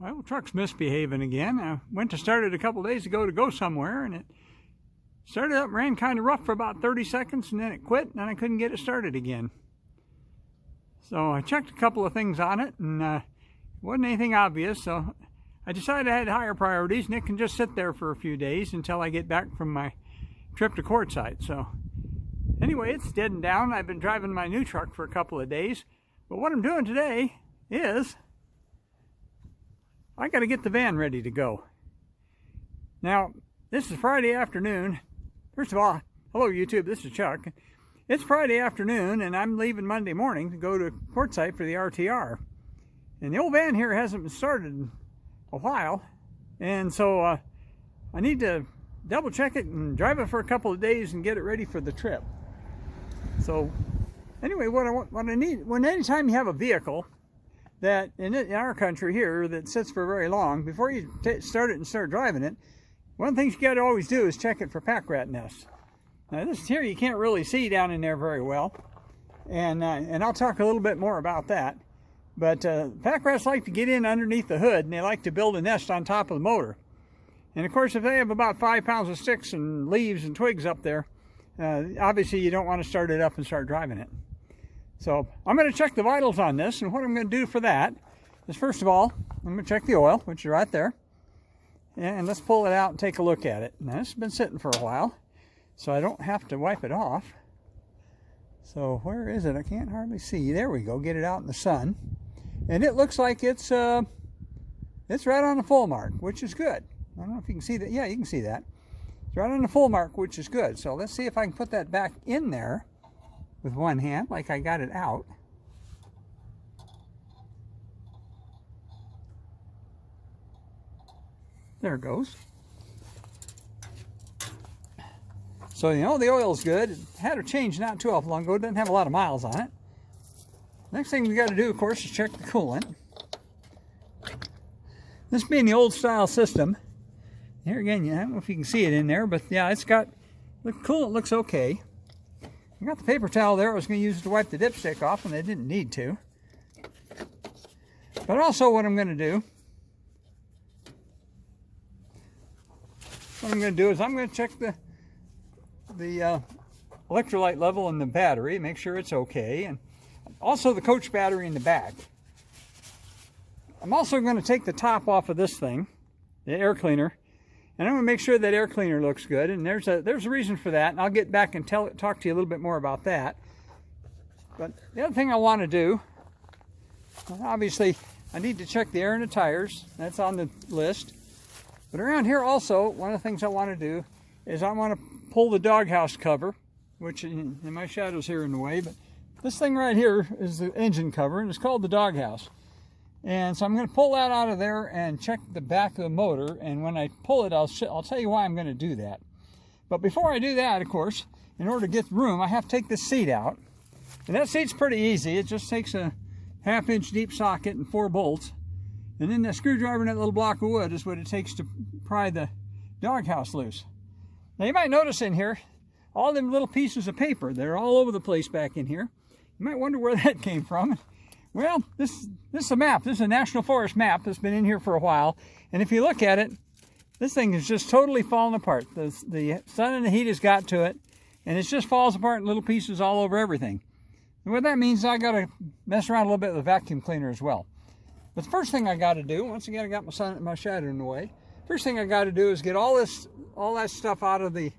My old truck's misbehaving again. I went to start it a couple days ago to go somewhere, and it started up and ran kind of rough for about 30 seconds, and then it quit, and I couldn't get it started again. So I checked a couple of things on it, and it wasn't anything obvious, so I decided I had higher priorities, and it can just sit there for a few days until I get back from my trip to Quartzsite. So anyway, it's dead and down. I've been driving my new truck for a couple of days, but what I'm doing today is I got to get the van ready to go. Now, this is Friday afternoon. First of all, hello YouTube, this is Chuck. It's Friday afternoon and I'm leaving Monday morning to go to Quartzsite for the RTR. And the old van here hasn't been started in a while. And so I need to double check it and drive it for a couple of days and get it ready for the trip. So anyway, what I need, anytime you have a vehicle that in our country here that sits for very long, before you start it and start driving it, one of the things you got to always do is check it for pack rat nests. Now this here you can't really see down in there very well, and I'll talk a little bit more about that. But pack rats like to get in underneath the hood, and they like to build a nest on top of the motor. And of course, if they have about 5 pounds of sticks and leaves and twigs up there, obviously you don't want to start it up and start driving it. So I'm going to check the vitals on this, and what I'm going to do for that is, first of all, I'm going to check the oil, which is right there, and let's pull it out and take a look at it. Now this has been sitting for a while, so I don't have to wipe it off. So where is it? I can't hardly see. There we go. Get it out in the sun, and it looks like it's right on the full mark, which is good. I don't know if you can see that. Yeah, you can see that. It's right on the full mark, which is good. So let's see if I can put that back in there with one hand, like I got it out. There it goes. So you know the oil's good. It had a change not too long ago. It doesn't have a lot of miles on it. Next thing we got to do, of course, is check the coolant. This being the old style system, here again, I don't know if you can see it in there, but yeah, it's got, the coolant looks okay. I got the paper towel there. I was going to use it to wipe the dipstick off, and I didn't need to. But also what I'm going to do is I'm going to check the electrolyte level in the battery, make sure it's okay, and also the coach battery in the back. I'm also going to take the top off of this thing, the air cleaner, and I'm going to make sure that air cleaner looks good, and there's a reason for that, and I'll get back and talk to you a little bit more about that. But the other thing I want to do, obviously, I need to check the air in the tires. That's on the list. But around here also, one of the things I want to do is I want to pull the doghouse cover, which in my shadow's here in the way, but this thing right here is the engine cover, and it's called the doghouse. And so I'm going to pull that out of there and check the back of the motor, and when I pull it, I'll tell you why I'm going to do that. But before I do that, of course, in order to get the room, I have to take this seat out. And that seat's pretty easy. It just takes a 1/2-inch deep socket and 4 bolts. And then the screwdriver and that little block of wood is what it takes to pry the doghouse loose. Now you might notice in here, all them little pieces of paper, they're all over the place back in here. You might wonder where that came from. Well, this is a map. This is a National Forest map that's been in here for a while. And if you look at it, this thing is just totally falling apart. The sun and the heat has got to it, and it just falls apart in little pieces all over everything. And what that means is I got to mess around a little bit with a vacuum cleaner as well. But the first thing I got to do, once again I got my shadow in the way, first thing I got to do is get all that stuff out of the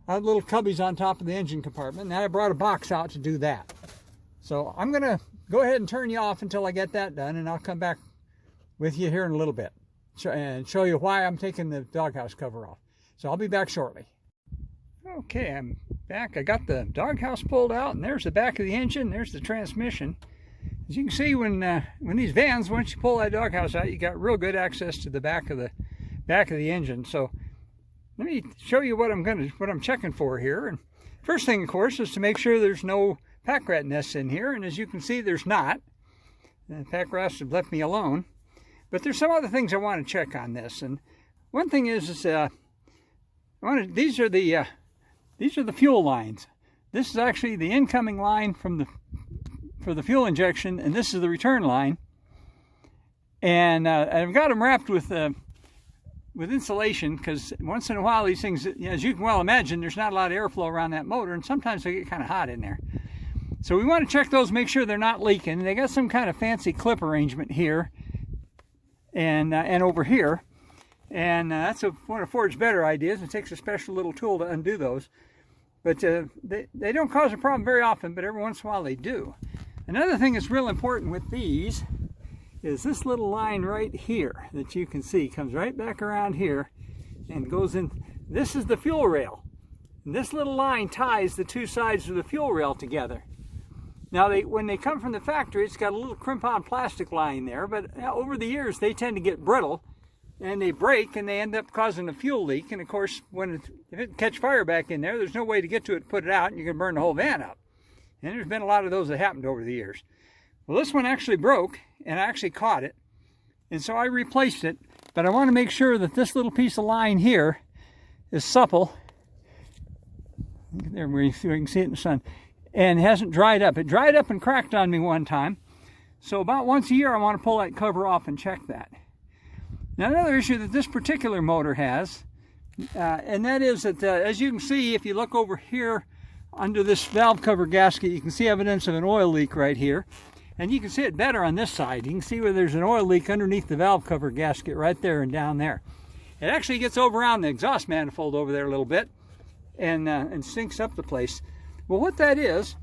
little cubbies on top of the engine compartment. Now I brought a box out to do that. So I'm going to go ahead and turn you off until I get that done, and I'll come back with you here in a little bit and show you why I'm taking the doghouse cover off. So I'll be back shortly. Okay, I'm back. I got the doghouse pulled out, and there's the back of the engine. There's the transmission. As you can see, when these vans, once you pull that doghouse out, you got real good access to the back of the engine. So let me show you what I'm checking for here. And first thing, of course, is to make sure there's no pack rat nests in here, and as you can see, there's not. The pack rats have left me alone. But there's some other things I want to check on this. And one thing is these are the fuel lines. This is actually the incoming line for the fuel injection, and this is the return line. And I've got them wrapped with insulation, because once in a while these things, as you can well imagine, there's not a lot of airflow around that motor, and sometimes they get kind of hot in there. So we want to check those, make sure they're not leaking. They got some kind of fancy clip arrangement here and over here. And that's one of Ford's better ideas. It takes a special little tool to undo those. But they don't cause a problem very often, but every once in a while they do. Another thing that's real important with these is this little line right here that you can see comes right back around here and goes in. This is the fuel rail. And this little line ties the two sides of the fuel rail together. Now, when they come from the factory, it's got a little crimp-on plastic line there, but over the years, they tend to get brittle, and they break, and they end up causing a fuel leak. And of course, if it catch fire back in there, there's no way to get to it, put it out, and you can burn the whole van up. And there's been a lot of those that happened over the years. Well, this one actually broke, and I actually caught it, and so I replaced it. But I want to make sure that this little piece of line here is supple. There, where you can see it in the sun. And hasn't dried up. It dried up and cracked on me one time. So about once a year I want to pull that cover off and check that. Now, another issue that this particular motor has, and that is that as you can see, if you look over here under this valve cover gasket, you can see evidence of an oil leak right here. And you can see it better on this side. You can see where there's an oil leak underneath the valve cover gasket right there and down there. It actually gets over around the exhaust manifold over there a little bit and sinks up the place. Well, what that is,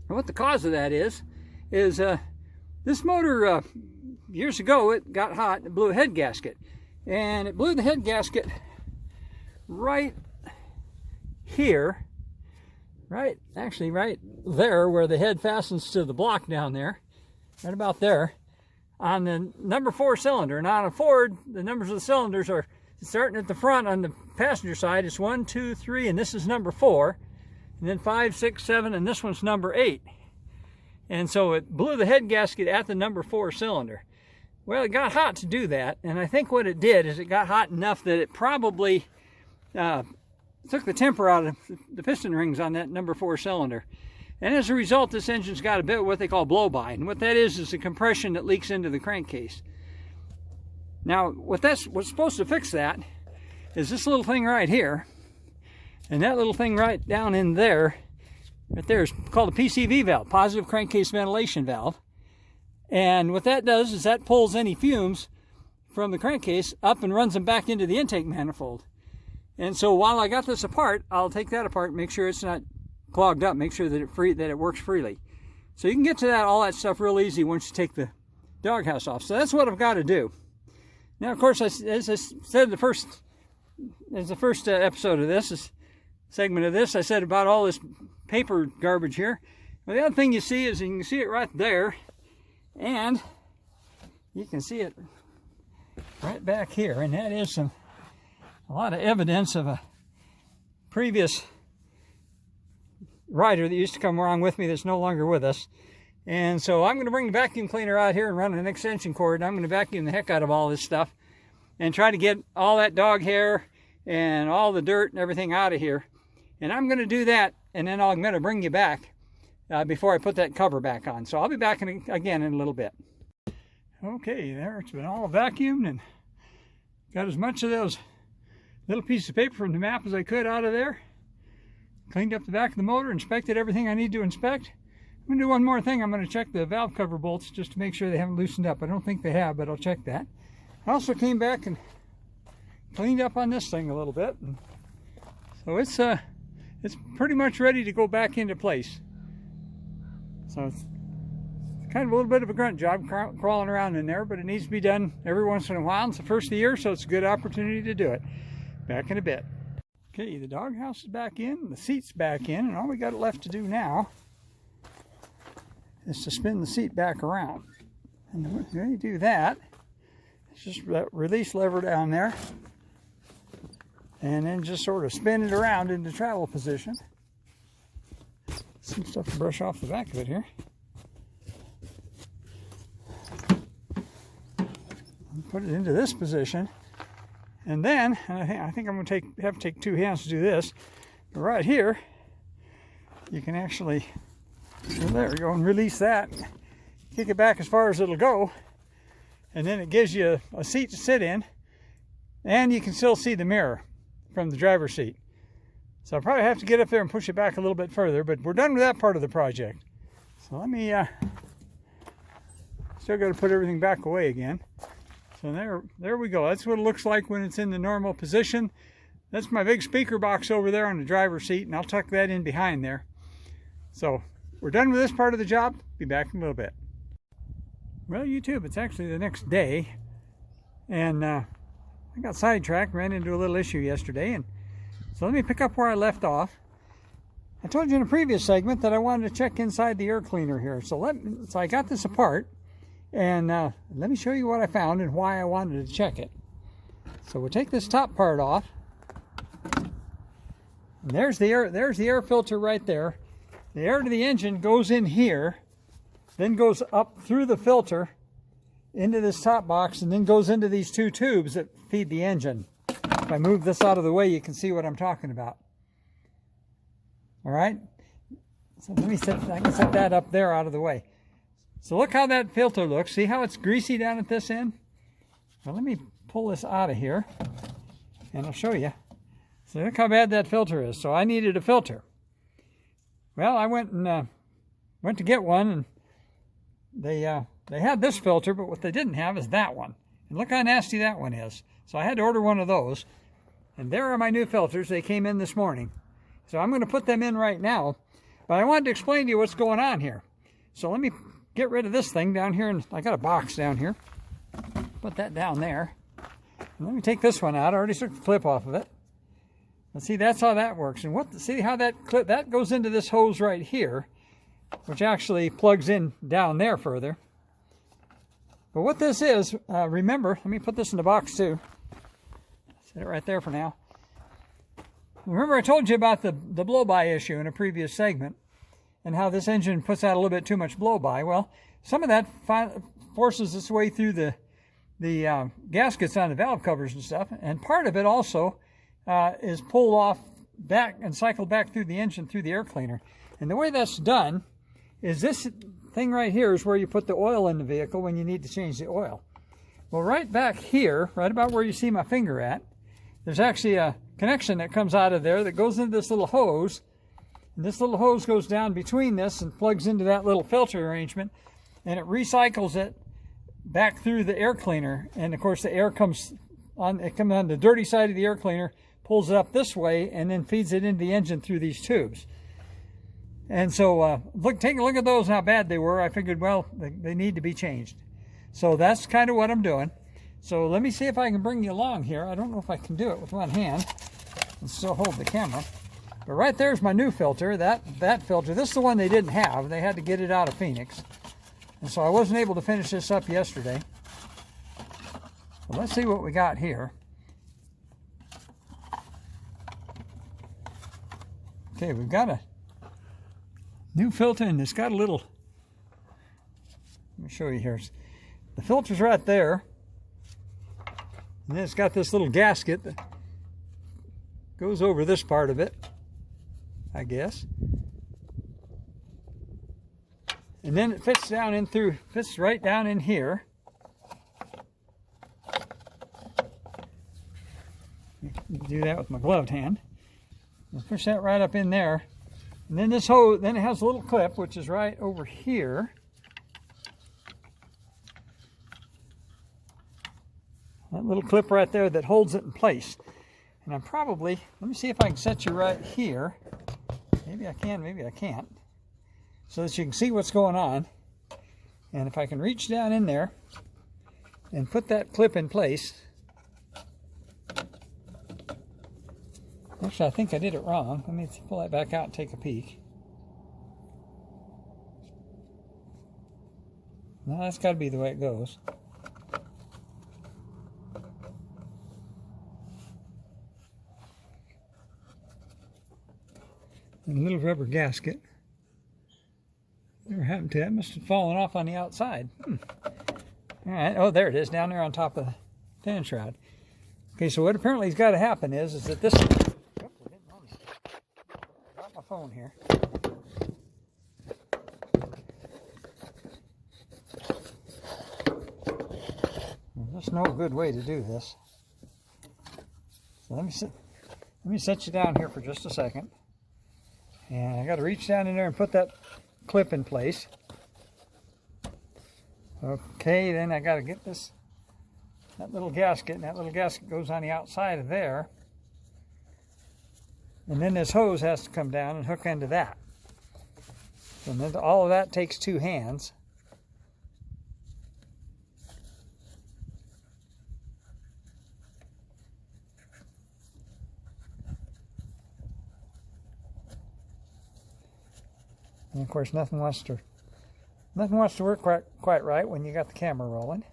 and what the cause of that is this motor, years ago, it got hot and it blew a head gasket. And it blew the head gasket right here, right there where the head fastens to the block down there, right about there, on the number 4 cylinder. And on a Ford, the numbers of the cylinders are starting at the front on the passenger side. It's 1, 2, 3, and this is number 4. And then 5, 6, 7, and this one's number 8. And so it blew the head gasket at the number 4 cylinder. Well, it got hot to do that, and I think what it did is it got hot enough that it probably took the temper out of the piston rings on that number 4 cylinder. And as a result, this engine's got a bit of what they call blow-by. And what that is the compression that leaks into the crankcase. Now, what's supposed to fix that is this little thing right here. And that little thing right down in there, right there, is called a PCV valve, positive crankcase ventilation valve. And what that does is that pulls any fumes from the crankcase up and runs them back into the intake manifold. And so while I got this apart, I'll take that apart, make sure it's not clogged up, make sure that it works freely. So you can get to all that stuff real easy once you take the doghouse off. So that's what I've got to do. Now, of course, as I said in the first episode of this segment of this, I said about all this paper garbage here. Well, the other thing you see is you can see it right there, and you can see it right back here, and that is a lot of evidence of a previous rider that used to come along with me that's no longer with us. And so I'm going to bring the vacuum cleaner out here and run an extension cord, and I'm going to vacuum the heck out of all this stuff and try to get all that dog hair and all the dirt and everything out of here. And I'm going to do that, and then I'm going to bring you back before I put that cover back on. So I'll be back again in a little bit. Okay, there, it's been all vacuumed and got as much of those little pieces of paper from the map as I could out of there. Cleaned up the back of the motor, inspected everything I need to inspect. I'm going to do one more thing. I'm going to check the valve cover bolts just to make sure they haven't loosened up. I don't think they have, but I'll check that. I also came back and cleaned up on this thing a little bit. So it's pretty much ready to go back into place. So it's kind of a little bit of a grunt job crawling around in there, but it needs to be done every once in a while. It's the first of the year, so it's a good opportunity to do it. Back in a bit. Okay, the doghouse is back in, the seat's back in, and all we got left to do now is to spin the seat back around. And when you do that, it's just that release lever down there, and then just sort of spin it around into travel position. Some stuff to brush off the back of it here. Put it into this position, and then I think I'm going to have to take 2 hands to do this. But right here, you can actually, so there we go, and release that, kick it back as far as it'll go, and then it gives you a seat to sit in, and you can still see the mirror from the driver's seat. So I'll probably have to get up there and push it back a little bit further, but we're done with that part of the project. So let me, still got to put everything back away again. So there we go. That's what it looks like when it's in the normal position. That's my big speaker box over there on the driver's seat, and I'll tuck that in behind there. So we're done with this part of the job. Be back in a little bit. Well, YouTube, it's actually the next day, and I got sidetracked, ran into a little issue yesterday, and so let me pick up where I left off. I told you in a previous segment that I wanted to check inside the air cleaner here. So I got this apart, and let me show you what I found and why I wanted to check it. So we'll take this top part off. And there's the air filter right there. The air to the engine goes in here, then goes up through the filter into this top box, and then goes into these two tubes that feed the engine. If I move this out of the way, you can see what I'm talking about. All right, so I can set that up there out of the way. So look how that filter looks. See how it's greasy down at this end? Well, let me pull this out of here, and I'll show you. So look how bad that filter is. So I needed a filter. Well, I went to get one, and they had this filter, but what they didn't have is that one. And look how nasty that one is. So I had to order one of those. And there are my new filters. They came in this morning. So I'm going to put them in right now. But I wanted to explain to you what's going on here. So let me get rid of this thing down here. And I got a box down here. Put that down there. And let me take this one out. I already took the clip off of it. Let's see, that's how that works. And see how that goes into this hose right here, which actually plugs in down there further. But what this is, remember, let me put this in the box too. Set it right there for now. Remember I told you about the blow-by issue in a previous segment and how this engine puts out a little bit too much blow-by. Well, some of that forces its way through the gaskets on the valve covers and stuff, and part of it also is pulled off back and cycled back through the engine through the air cleaner. And the way that's done is this thing right here is where you put the oil in the vehicle when you need to change the oil. Well, right back here, right about where you see my finger at, there's actually a connection that comes out of there that goes into this little hose. And this little hose goes down between this and plugs into that little filter arrangement, and it recycles it back through the air cleaner. And of course the air comes on the dirty side of the air cleaner, pulls it up this way, and then feeds it into the engine through these tubes. And so take a look at those and how bad they were. I figured, well, they need to be changed. So that's kind of what I'm doing. So let me see if I can bring you along here. I don't know if I can do it with one hand and still hold the camera. But right there's my new filter, that filter. This is the one they didn't have. They had to get it out of Phoenix. And so I wasn't able to finish this up yesterday. So let's see what we got here. Okay, we've got a new filter, and it's got a little, let me show you here. The filter's right there, and then it's got this little gasket that goes over this part of it, I guess. And then it fits right down in here. Do that with my gloved hand. I'll push that right up in there. And then this hose, then it has a little clip, which is right over here. That little clip right there that holds it in place. And I'm probably, let me see if I can set you right here. Maybe I can, maybe I can't. So that you can see what's going on. And if I can reach down in there and put that clip in place. Actually, I think I did it wrong. Let me pull that back out and take a peek. No, that's got to be the way it goes. And a little rubber gasket. Never happened to that. It must have fallen off on the outside. All right. Oh, there it is, down there on top of the fan shroud. Okay, so what apparently has got to happen is that this... Got my phone here. just know a good way to do this. So let me set you down here for just a second. And I got to reach down in there and put that clip in place. Okay, then I got to get that little gasket, and that little gasket goes on the outside of there. And then this hose has to come down and hook into that. And then all of that takes 2 hands. And of course, nothing wants to work quite right when you got the camera rolling.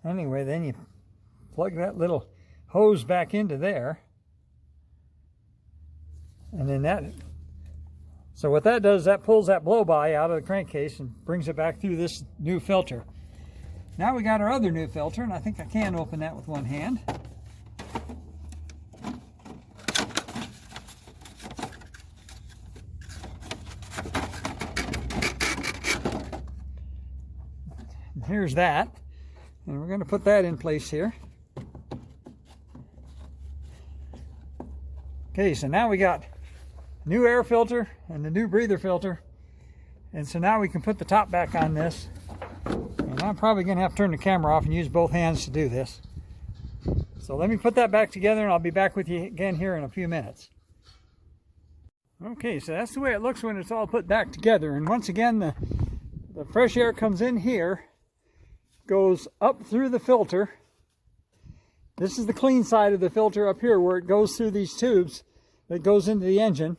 Anyway, then you plug that little hose back into there. And then so what that does, that pulls that blow-by out of the crankcase and brings it back through this new filter. Now we got our other new filter, and I think I can open that with one hand. And here's that. And we're going to put that in place here. Okay, so now we got new air filter and the new breather filter. And so now we can put the top back on this. And I'm probably going to have to turn the camera off and use both hands to do this. So let me put that back together, and I'll be back with you again here in a few minutes. Okay, so that's the way it looks when it's all put back together. And once again, the fresh air comes in here, goes up through the filter. This is the clean side of the filter up here where it goes through these tubes that goes into the engine.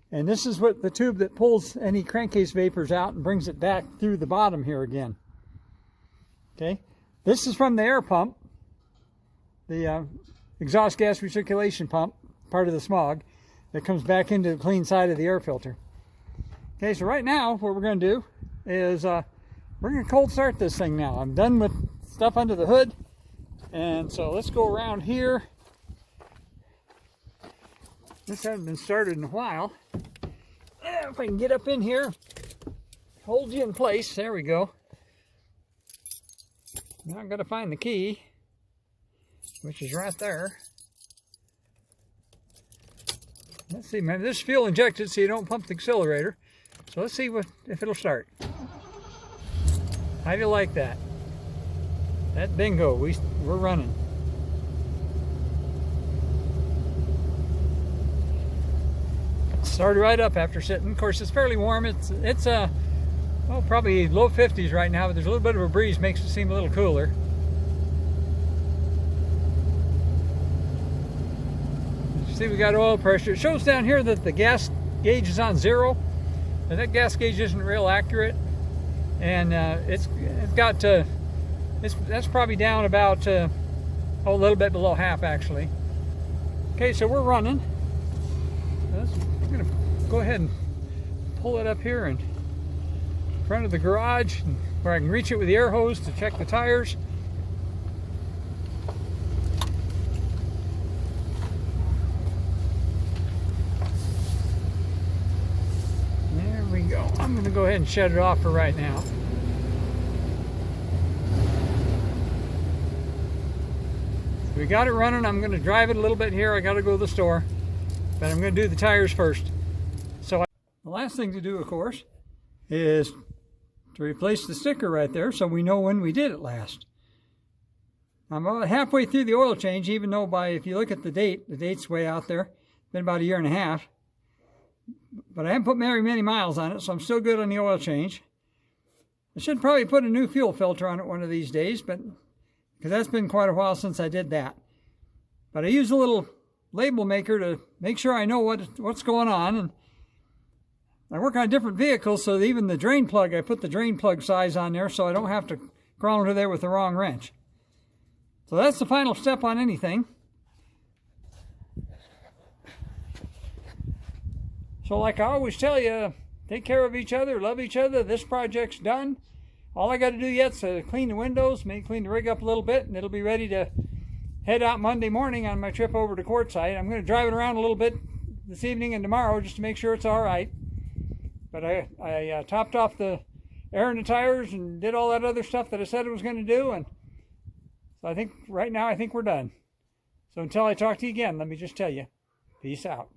And this is what the tube that pulls any crankcase vapors out and brings it back through the bottom here again. Okay, this is from the air pump, the exhaust gas recirculation pump, part of the smog, that comes back into the clean side of the air filter. Okay, so right now what we're going to do is we're going to cold start this thing now. I'm done with stuff under the hood. And so let's go around here. This hasn't been started in a while. If I can get up in here, hold you in place. There we go. Now I've got to find the key, which is right there. Let's see, man, this is fuel injected so you don't pump the accelerator. So let's see if it'll start. How do you like that? That bingo, we're running. Started right up after sitting. Of course, it's fairly warm. It's probably low 50s right now, but there's a little bit of a breeze, makes it seem a little cooler. See, we got oil pressure. It shows down here that the gas gauge is on 0, and that gas gauge isn't real accurate. And that's probably down about a little bit below half actually. Okay, so we're running. I'm gonna go ahead and pull it up here in front of the garage where I can reach it with the air hose to check the tires. There we go. I'm gonna go ahead and shut it off for right now. We got it running. I'm going to drive it a little bit here. I got to go to the store, but I'm going to do the tires first. So the last thing to do, of course, is to replace the sticker right there so we know when we did it last. I'm about halfway through the oil change, even though if you look at the date's way out there. It's been about 1.5 years. But I haven't put very many miles on it, so I'm still good on the oil change. I should probably put a new fuel filter on it one of these days, because that's been quite a while since I did that. But I use a little label maker to make sure I know what's going on. And I work on different vehicles, so even the drain plug, I put the drain plug size on there so I don't have to crawl under there with the wrong wrench. So that's the final step on anything. So like I always tell you, take care of each other, love each other. This project's done. All I got to do yet is clean the windows, maybe clean the rig up a little bit, and it'll be ready to head out Monday morning on my trip over to Quartzsite. I'm going to drive it around a little bit this evening and tomorrow just to make sure it's all right. But I topped off the air in the tires and did all that other stuff that I said I was going to do. And so I think right now, I think we're done. So until I talk to you again, let me just tell you, peace out.